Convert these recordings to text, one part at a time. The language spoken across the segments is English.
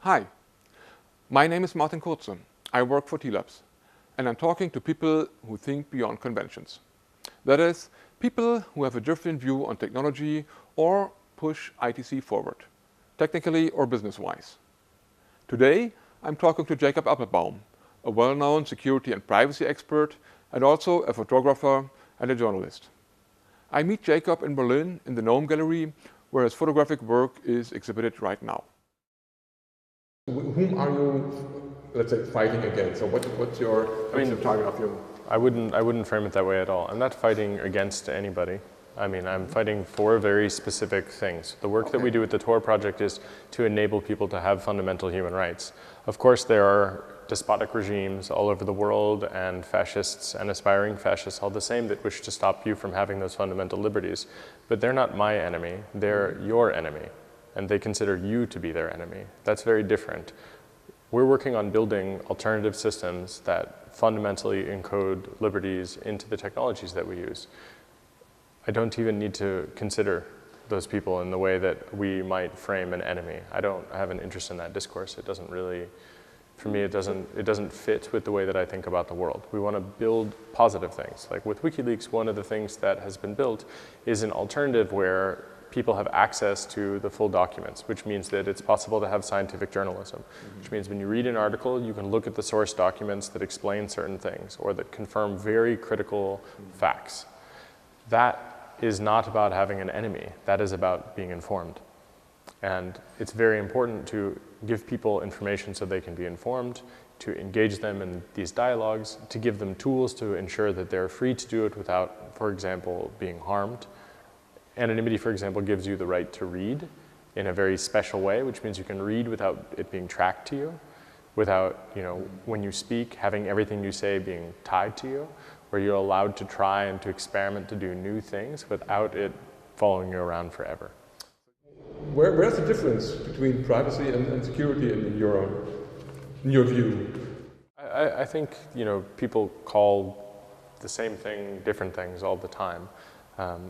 Hi, my name is Martin Kurze. I work for T-Labs, and I'm talking to people who think beyond conventions. That is, people who have a different view on technology or push ITC forward, technically or business-wise. Today, I'm talking to Jacob Appelbaum, a well-known security and privacy expert, and also a photographer and a journalist. I meet Jacob in Berlin in the Nome Gallery, where his photographic work is exhibited right now. Whom are you, let's say, fighting against? So what's your target of your... I wouldn't frame it that way at all. I'm not fighting against anybody. I'm fighting for very specific things. The work that we do at the Tor project is to enable people to have fundamental human rights. Of course, there are despotic regimes all over the world and fascists and aspiring fascists all the same that wish to stop you from having those fundamental liberties. But they're not my enemy, they're your enemy. And they consider you to be their enemy. That's very different. We're working on building alternative systems that fundamentally encode liberties into the technologies that we use. I don't even need to consider those people in the way that we might frame an enemy. I have an interest in that discourse. It doesn't really, for me, it doesn't fit with the way that I think about the world. We want to build positive things. Like with WikiLeaks, one of the things that has been built is an alternative where people have access to the full documents, which means that it's possible to have scientific journalism, which means when you read an article, you can look at the source documents that explain certain things or that confirm very critical facts. That is not about having an enemy. That is about being informed. And it's very important to give people information so they can be informed, to engage them in these dialogues, to give them tools to ensure that they're free to do it without, for example, being harmed. Anonymity, for example, gives you the right to read in a very special way, which means you can read without it being tracked to you, without, when you speak, having everything you say being tied to you, where you're allowed to try and to experiment to do new things without it following you around forever. Where's the difference between privacy and security in your view? I think, people call the same thing different things all the time.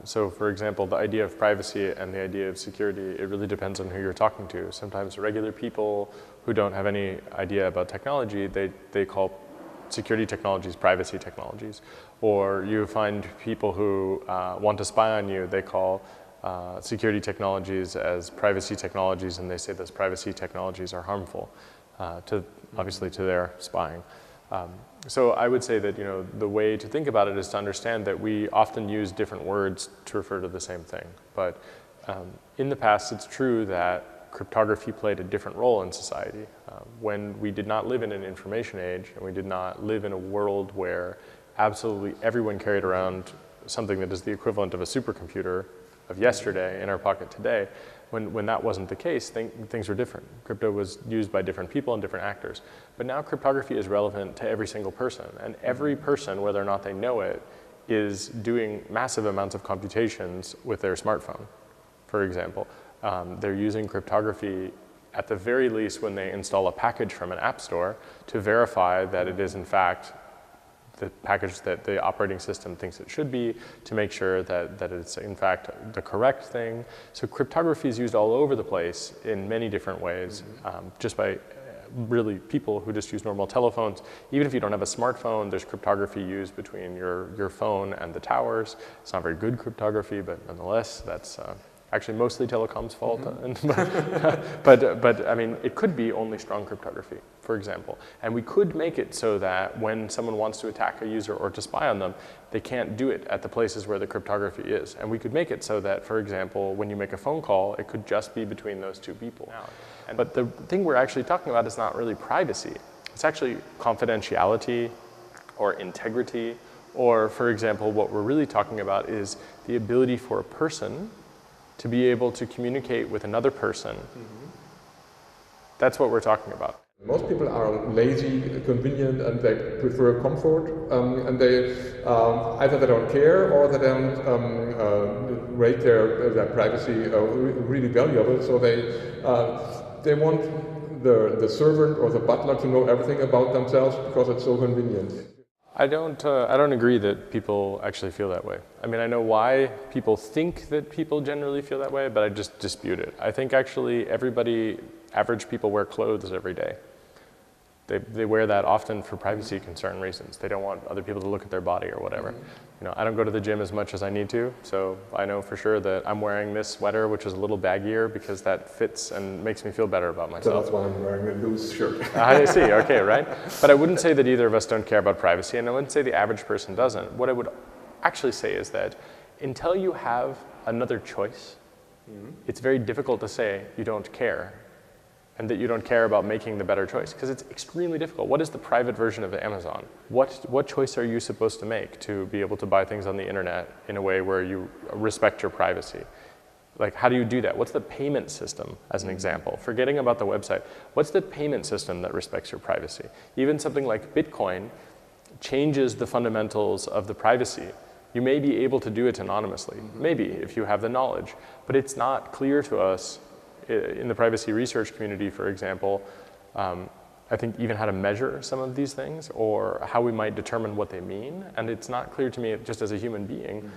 So for example, the idea of privacy and the idea of security, it really depends on who you're talking to. Sometimes regular people who don't have any idea about technology, they call security technologies privacy technologies. Or you find people who want to spy on you, they call security technologies as privacy technologies, and they say those privacy technologies are harmful, obviously to their spying. So I would say that the way to think about it is to understand that we often use different words to refer to the same thing. But in the past, it's true that cryptography played a different role in society. When we did not live in an information age, and we did not live in a world where absolutely everyone carried around something that is the equivalent of a supercomputer of yesterday in our pocket today, when that wasn't the case, things were different. Crypto was used by different people and different actors. But now cryptography is relevant to every single person. And every person, whether or not they know it, is doing massive amounts of computations with their smartphone, for example. They're using cryptography at the very least when they install a package from an app store to verify that it is in fact the package that the operating system thinks it should be, to make sure that it's in fact the correct thing. So cryptography is used all over the place in many different ways, just by really people who just use normal telephones. Even if you don't have a smartphone, there's cryptography used between your phone and the towers. It's not very good cryptography, but nonetheless, that's actually mostly telecom's fault. But it could be only strong cryptography, for example. And we could make it so that when someone wants to attack a user or to spy on them, they can't do it at the places where the cryptography is. And we could make it so that, for example, when you make a phone call, it could just be between those two people. But the thing we're actually talking about is not really privacy. It's actually confidentiality or integrity. Or, for example, what we're really talking about is the ability for a person to be able to communicate with another person. That's what we're talking about. Most people are lazy, convenient, and they prefer comfort, and they either they don't care or they don't rate their privacy really valuable. So they want the servant or the butler to know everything about themselves because it's so convenient. I don't agree that people actually feel that way. I mean, I know why people think that people generally feel that way, but I just dispute it. I think actually everybody average people wear clothes every day. They wear that often for privacy concern reasons. They don't want other people to look at their body or whatever. You know, I don't go to the gym as much as I need to, so I know for sure that I'm wearing this sweater, which is a little baggier, because that fits and makes me feel better about myself. So that's why I'm wearing a loose shirt. I see, okay, right? But I wouldn't say that either of us don't care about privacy, and I wouldn't say the average person doesn't. What I would actually say is that until you have another choice, it's very difficult to say you don't care, and that you don't care about making the better choice, because it's extremely difficult. What is the private version of Amazon? What choice are you supposed to make to be able to buy things on the internet in a way where you respect your privacy? Like, how do you do that? What's the payment system, as an example? Forgetting about the website, what's the payment system that respects your privacy? Even something like Bitcoin changes the fundamentals of the privacy. You may be able to do it anonymously, maybe, if you have the knowledge, but it's not clear to us in the privacy research community, for example, I think even how to measure some of these things or how we might determine what they mean. And it's not clear to me, just as a human being,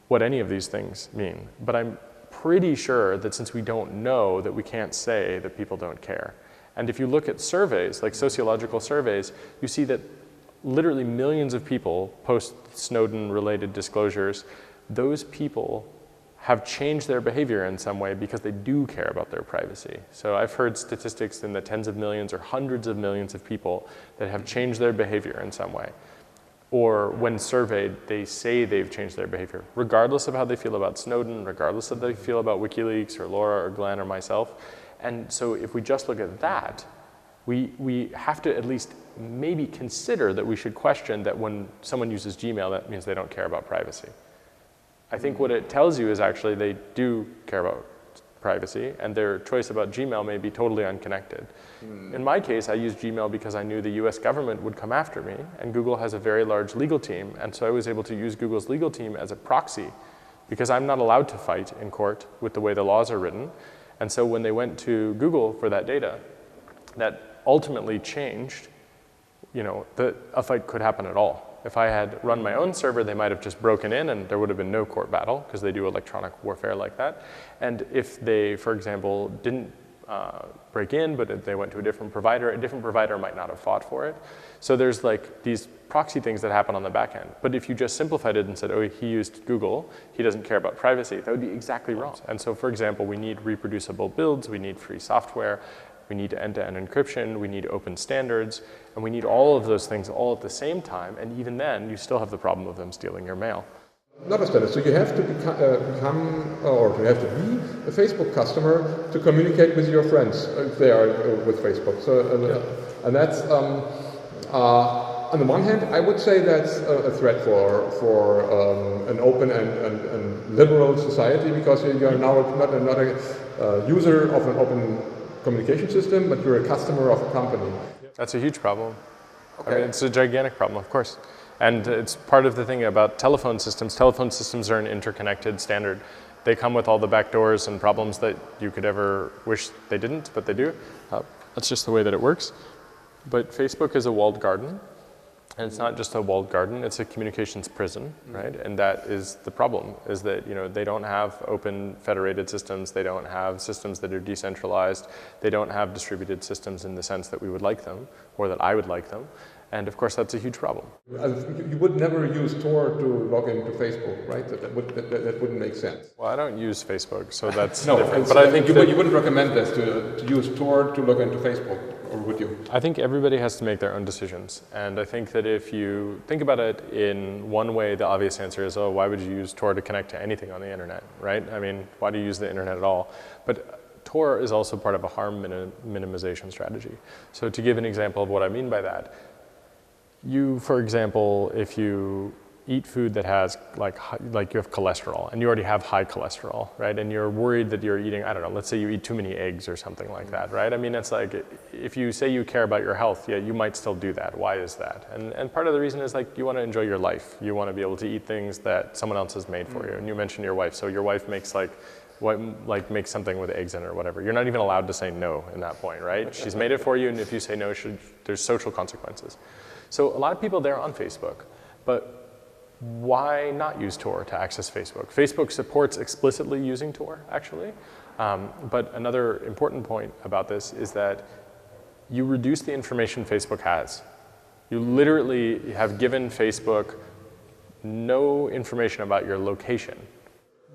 what any of these things mean. But I'm pretty sure that since we don't know, that we can't say that people don't care. And if you look at surveys, like sociological surveys, you see that literally millions of people post Snowden-related disclosures. Those people have changed their behavior in some way because they do care about their privacy. So I've heard statistics in the tens of millions or hundreds of millions of people that have changed their behavior in some way. Or when surveyed, they say they've changed their behavior, regardless of how they feel about Snowden, regardless of how they feel about WikiLeaks or Laura or Glenn or myself. And so if we just look at that, we have to at least maybe consider that we should question that when someone uses Gmail, that means they don't care about privacy. I think what it tells you is actually they do care about privacy, and their choice about Gmail may be totally unconnected. In my case, I used Gmail because I knew the US government would come after me, and Google has a very large legal team, and so I was able to use Google's legal team as a proxy, because I'm not allowed to fight in court with the way the laws are written. And so when they went to Google for that data, that ultimately changed, you know, a fight could happen at all. If I had run my own server, they might have just broken in and there would have been no court battle, because they do electronic warfare like that. And if they, for example, didn't break in, but if they went to a different provider might not have fought for it. So there's like these proxy things that happen on the back end. But if you just simplified it and said, oh, he used Google, he doesn't care about privacy, that would be exactly wrong. And so, for example, we need reproducible builds, we need free software, we need end-to-end encryption, we need open standards, and we need all of those things all at the same time, and even then, you still have the problem of them stealing your mail. Not a standard. So you have to become, or you have to be a Facebook customer to communicate with your friends if they are with Facebook. So, and that's, on the one hand, I would say that's a threat for an open and liberal society, because you're now not a user of an open communication system, but you're a customer of a company. That's a huge problem. Okay. I mean, it's a gigantic problem, of course. And it's part of the thing about telephone systems. Telephone systems are an interconnected standard. They come with all the backdoors and problems that you could ever wish they didn't, but they do. That's just the way that it works. But Facebook is a walled garden. And it's not just a walled garden, it's a communications prison, right? And that is the problem, is that, you know, they don't have open federated systems, they don't have systems that are decentralized, they don't have distributed systems in the sense that we would like them, or that I would like them. And of course, that's a huge problem. You would never use Tor to log into Facebook, right? That wouldn't make sense. Well, I don't use Facebook, so that's no, different. But I think you wouldn't recommend this to use Tor to log into Facebook, or would you? I think everybody has to make their own decisions. And I think that if you think about it in one way, the obvious answer is, oh, why would you use Tor to connect to anything on the internet, right? I mean, why do you use the internet at all? But Tor is also part of a harm minimization strategy. So to give an example of what I mean by that, you, for example, if you eat food that has like you have cholesterol, and you already have high cholesterol, right? And you're worried that you're eating, I don't know, let's say you eat too many eggs or something like that, right? I mean, it's like, if you say you care about your health, yeah, you might still do that. Why is that? And part of the reason is like, you want to enjoy your life. You want to be able to eat things that someone else has made for you. And you mentioned your wife, so your wife makes make something with eggs in it or whatever. You're not even allowed to say no in that point, right? She's made it for you, and if you say no, there's social consequences. So a lot of people, they're on Facebook, but why not use Tor to access Facebook? Facebook supports explicitly using Tor, actually. But another important point about this is that you reduce the information Facebook has. You literally have given Facebook no information about your location.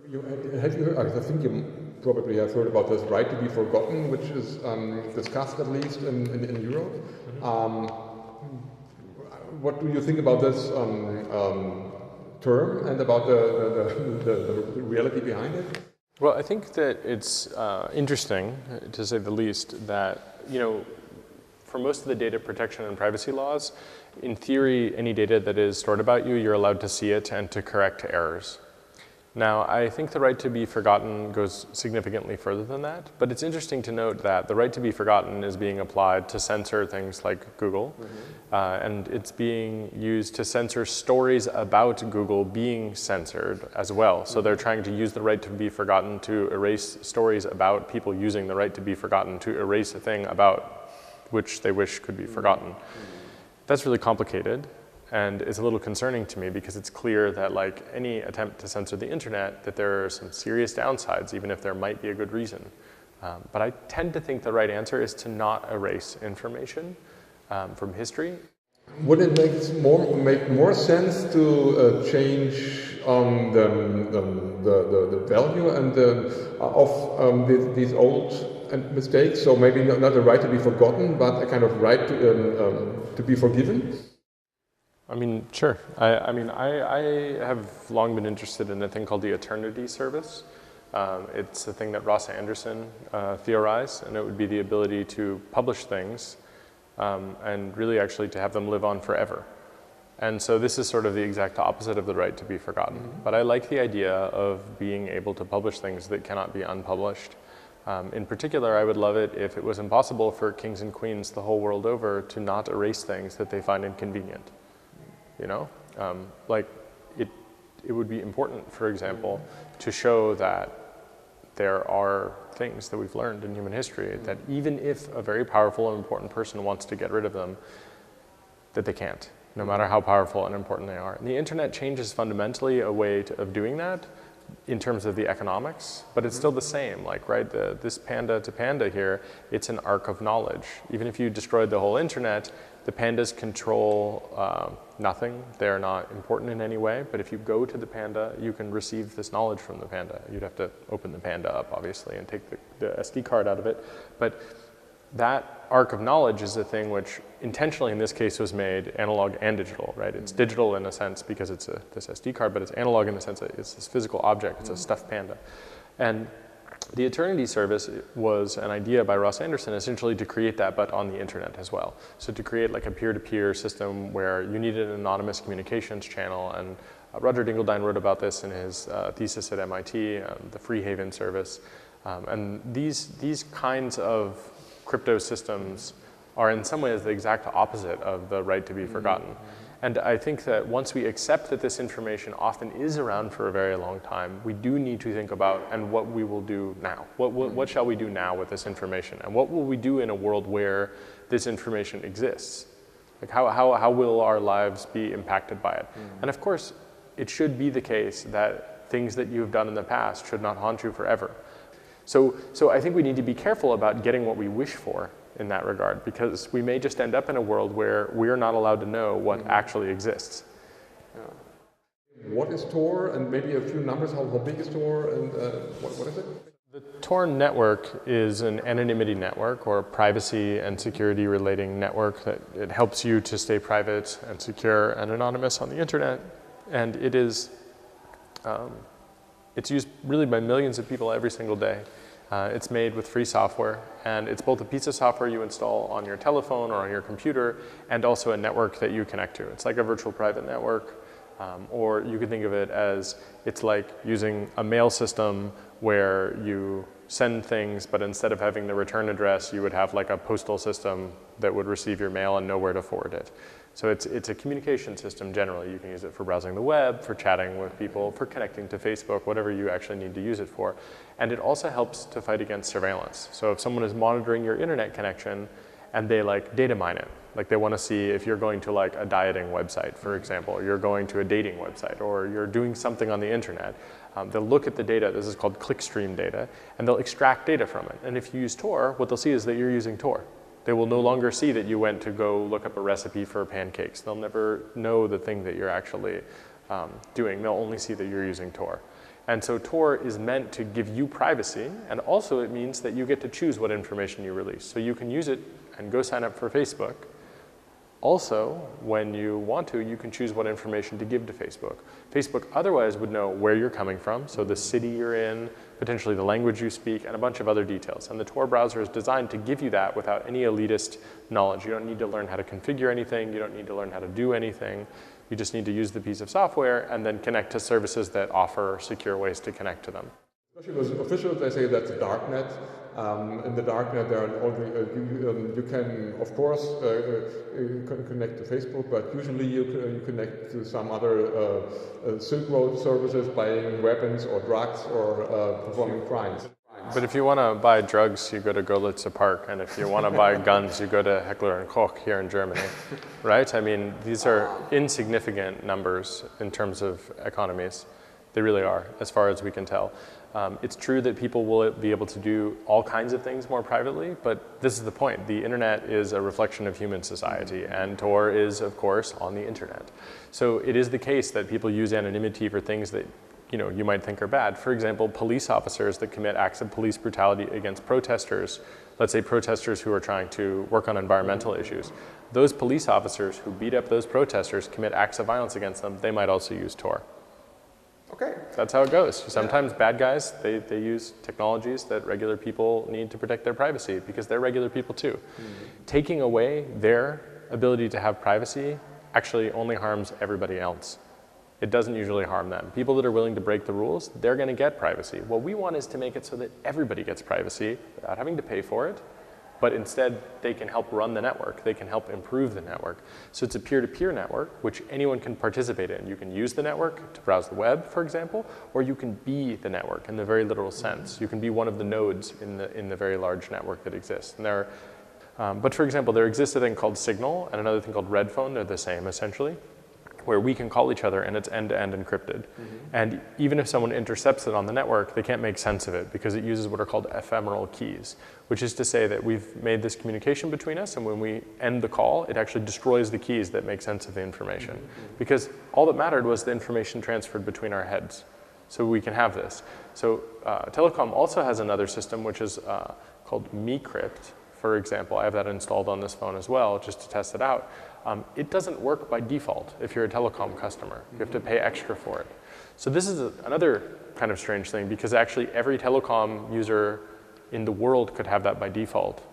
I think you probably have heard about this right to be forgotten, which is discussed at least in Europe. What do you think about this term and about the reality behind it? Well, I think that it's interesting, to say the least, that, you know, for most of the data protection and privacy laws, in theory, any data that is stored about you, you're allowed to see it and to correct errors. Now, I think the right to be forgotten goes significantly further than that, but it's interesting to note that the right to be forgotten is being applied to censor things like Google, and it's being used to censor stories about Google being censored as well. So they're trying to use the right to be forgotten to erase stories about people using the right to be forgotten to erase a thing about which they wish could be forgotten. That's really complicated. And it's a little concerning to me because it's clear that, like any attempt to censor the internet, that there are some serious downsides, even if there might be a good reason. But I tend to think the right answer is to not erase information from history. Would it make more sense to change the value and of these old mistakes? So maybe not a right to be forgotten, but a kind of right to be forgiven? I mean, sure. I have long been interested in a thing called the eternity service. It's a thing that Ross Anderson theorized, and it would be the ability to publish things and really actually to have them live on forever. And so this is sort of the exact opposite of the right to be forgotten. But I like the idea of being able to publish things that cannot be unpublished. In particular, I would love it if it was impossible for kings and queens the whole world over to not erase things that they find inconvenient. You know, like it would be important, for example, to show that there are things that we've learned in human history that even if a very powerful and important person wants to get rid of them, that they can't, no matter how powerful and important they are. And the internet changes fundamentally a way of doing that in terms of the economics, but it's still the same. Like, right, this panda to panda here, it's an arc of knowledge. Even if you destroyed the whole internet, the pandas control nothing. They're not important in any way, but if you go to the panda, you can receive this knowledge from the panda. You'd have to open the panda up, obviously, and take the SD card out of it. But that arc of knowledge is a thing which intentionally in this case was made analog and digital, right? It's digital in a sense because it's this SD card, but it's analog in the sense that it's this physical object, it's a stuffed panda. And the Eternity Service was an idea by Ross Anderson essentially to create that, but on the internet as well. So to create like a peer-to-peer system where you needed an anonymous communications channel, and Roger Dingledine wrote about this in his thesis at MIT, the Free Haven service. And these kinds of crypto systems are in some ways the exact opposite of the right to be forgotten. And I think that once we accept that this information often is around for a very long time, we do need to think about and what we will do now. What shall we do now with this information? And what will we do in a world where this information exists? Like how will our lives be impacted by it? And of course, it should be the case that things that you have done in the past should not haunt you forever. So I think we need to be careful about getting what we wish for in that regard, because we may just end up in a world where we're not allowed to know what actually exists. What is Tor, and maybe a few numbers, how big is Tor, and what is it? The Tor network is an anonymity network or privacy and security relating network that it helps you to stay private and secure and anonymous on the internet. And it is, it's used really by millions of people every single day. It's made with free software, and it's both a piece of software you install on your telephone or on your computer, and also a network that you connect to. It's like a virtual private network, or you could think of it as it's like using a mail system where you send things, but instead of having the return address, you would have like a postal system that would receive your mail and know where to forward it. So it's a communication system generally. You can use it for browsing the web, for chatting with people, for connecting to Facebook, whatever you actually need to use it for. And it also helps to fight against surveillance. So if someone is monitoring your internet connection and they like data mine it. Like they want to see if you're going to like a dieting website, for example, or you're going to a dating website, or you're doing something on the internet. They'll look at the data, this is called clickstream data, and they'll extract data from it. And if you use Tor, what they'll see is that you're using Tor. They will no longer see that you went to go look up a recipe for pancakes. They'll never know the thing that you're actually doing. They'll only see that you're using Tor. And so Tor is meant to give you privacy, and also it means that you get to choose what information you release. So you can use it and go sign up for Facebook. Also, when you want to, you can choose what information to give to Facebook. Facebook otherwise would know where you're coming from, so the city you're in, potentially the language you speak, and a bunch of other details. And the Tor browser is designed to give you that without any elitist knowledge. You don't need to learn how to configure anything. You don't need to learn how to do anything. You just need to use the piece of software and then connect to services that offer secure ways to connect to them. Especially with officials, they say that's a darknet. In the darknet, there are only, you can, of course, connect to Facebook, but usually you connect to some other Silk Road services, buying weapons or drugs or performing crimes. But if you want to buy drugs, you go to Görlitzer Park, and if you want to buy guns, you go to Heckler & Koch here in Germany, right? I mean, these are insignificant numbers in terms of economies. They really are, as far as we can tell. It's true that people will be able to do all kinds of things more privately, but this is the point. The internet is a reflection of human society, and Tor is, of course, on the internet. So it is the case that people use anonymity for things that you might think are bad. For example, police officers that commit acts of police brutality against protesters, let's say protesters who are trying to work on environmental issues. Those police officers who beat up those protesters, commit acts of violence against them, they might also use Tor. Okay. That's how it goes. Sometimes bad guys, they use technologies that regular people need to protect their privacy because they're regular people too. Taking away their ability to have privacy actually only harms everybody else. It doesn't usually harm them. People that are willing to break the rules, they're going to get privacy. What we want is to make it so that everybody gets privacy without having to pay for it, but instead they can help run the network. They can help improve the network. So it's a peer-to-peer network, which anyone can participate in. You can use the network to browse the web, for example, or you can be the network in the very literal sense. You can be one of the nodes in the very large network that exists. And but for example, there exists a thing called Signal and another thing called Red Phone. They're the same, essentially, where we can call each other and it's end-to-end encrypted. And even if someone intercepts it on the network, they can't make sense of it because it uses what are called ephemeral keys, which is to say that we've made this communication between us, and when we end the call, it actually destroys the keys that make sense of the information. Because all that mattered was the information transferred between our heads. So we can have this. So Telecom also has another system which is called MeCrypt, for example. I have that installed on this phone as well, just to test it out. It doesn't work by default if you're a telecom customer. You have to pay extra for it. So this is another kind of strange thing because actually every telecom user in the world could have that by default.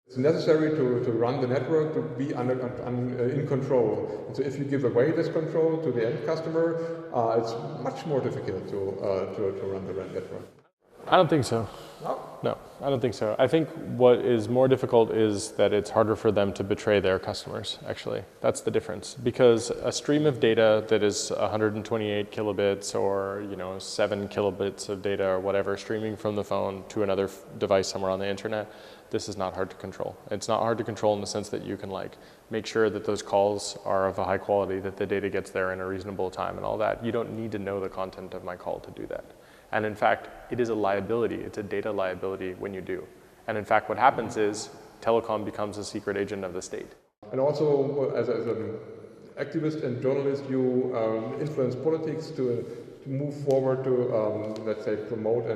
It's necessary to run the network to be in control. And so if you give away this control to the end customer, it's much more difficult to run the network. I don't think so. No, I don't think so. I think what is more difficult is that it's harder for them to betray their customers, actually. That's the difference. Because a stream of data that is 128 kilobits or 7 kilobits of data or whatever streaming from the phone to another device somewhere on the internet, this is not hard to control. It's not hard to control in the sense that you can make sure that those calls are of a high quality, that the data gets there in a reasonable time and all that. You don't need to know the content of my call to do that. And in fact, it is a liability. It's a data liability when you do. And in fact, what happens is telecom becomes a secret agent of the state. And also, as an activist and journalist, you influence politics to move forward to, let's say, promote the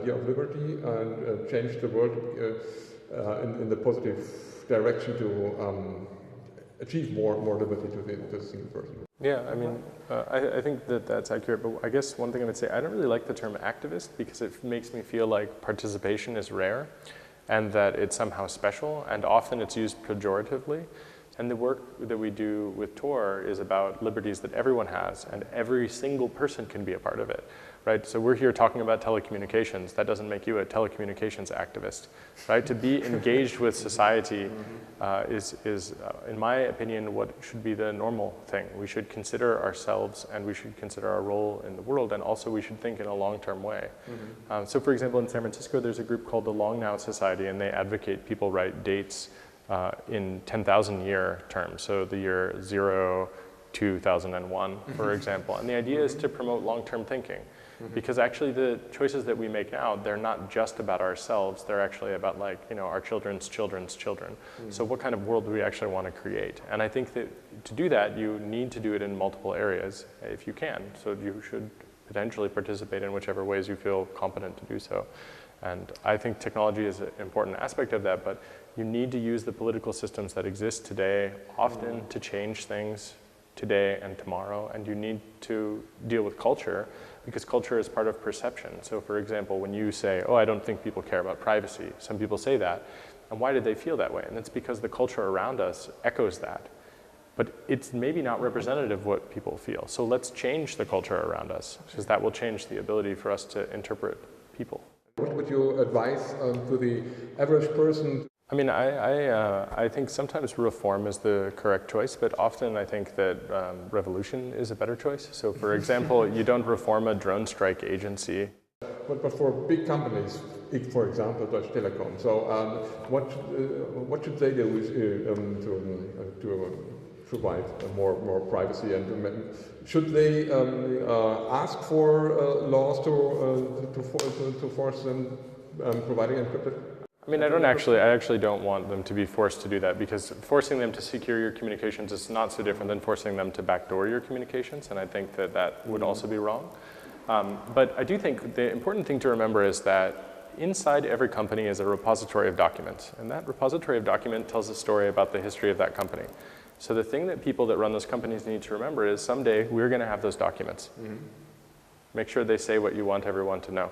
idea of liberty and change the world in the positive direction to achieve more liberty to the single person. Yeah, I mean, I think that's accurate, but I guess one thing I would say, I don't really like the term activist because it makes me feel like participation is rare and that it's somehow special, and often it's used pejoratively. And the work that we do with Tor is about liberties that everyone has, and every single person can be a part of it, right? So we're here talking about telecommunications. That doesn't make you a telecommunications activist, right? To be engaged with society is in my opinion, what should be the normal thing. We should consider ourselves, and we should consider our role in the world, and also we should think in a long-term way. So for example, in San Francisco, there's a group called the Long Now Society, and they advocate people write dates in 10,000 year terms, so the year 0, 2001, for example. And the idea is to promote long-term thinking, because actually the choices that we make now, they're not just about ourselves, they're actually about, like, you know, our children's children's children. So what kind of world do we actually want to create? And I think that to do that, you need to do it in multiple areas if you can. So you should potentially participate in whichever ways you feel competent to do so. And I think technology is an important aspect of that, but you need to use the political systems that exist today often to change things today and tomorrow, and you need to deal with culture, because culture is part of perception. So for example, when you say, oh, I don't think people care about privacy, some people say that, and why did they feel that way? And it's because the culture around us echoes that. But it's maybe not representative of what people feel. So let's change the culture around us, because that will change the ability for us to interpret people. What would you advise to the average person? I mean, I think sometimes reform is the correct choice, but often I think that revolution is a better choice. So for example, you don't reform a drone strike agency. But for big companies, for example, Deutsche Telekom, so what should they do to provide more privacy, and should they ask for laws to force them providing encrypted? I mean, I actually don't want them to be forced to do that, because forcing them to secure your communications is not so different than forcing them to backdoor your communications, and I think that that would also be wrong. But I do think the important thing to remember is that inside every company is a repository of documents, and that repository of documents tells a story about the history of that company. So the thing that people that run those companies need to remember is someday we're going to have those documents. Make sure they say what you want everyone to know.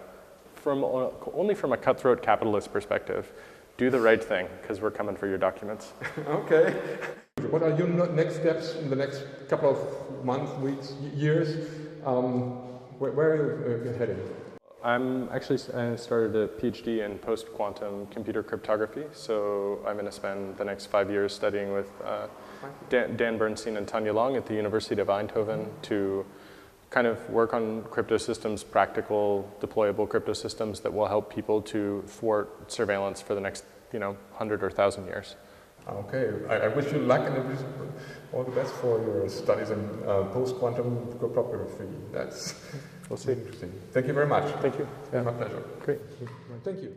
Only from a cutthroat capitalist perspective, do the right thing, because we're coming for your documents. Okay. What are your next steps in the next couple of months, weeks, years? Where are you heading? I started a PhD in post-quantum computer cryptography, so I'm going to spend the next 5 years studying with Dan Bernstein and Tanya Long at the University of Eindhoven to kind of work on crypto systems, practical, deployable crypto systems that will help people to thwart surveillance for the next, 100 or 1,000 years. Okay, I wish you luck and all the best for your studies in post-quantum cryptography. That's We'll see. interesting. Thank you very much. Thank you. Yeah, my pleasure. Great. Thank you.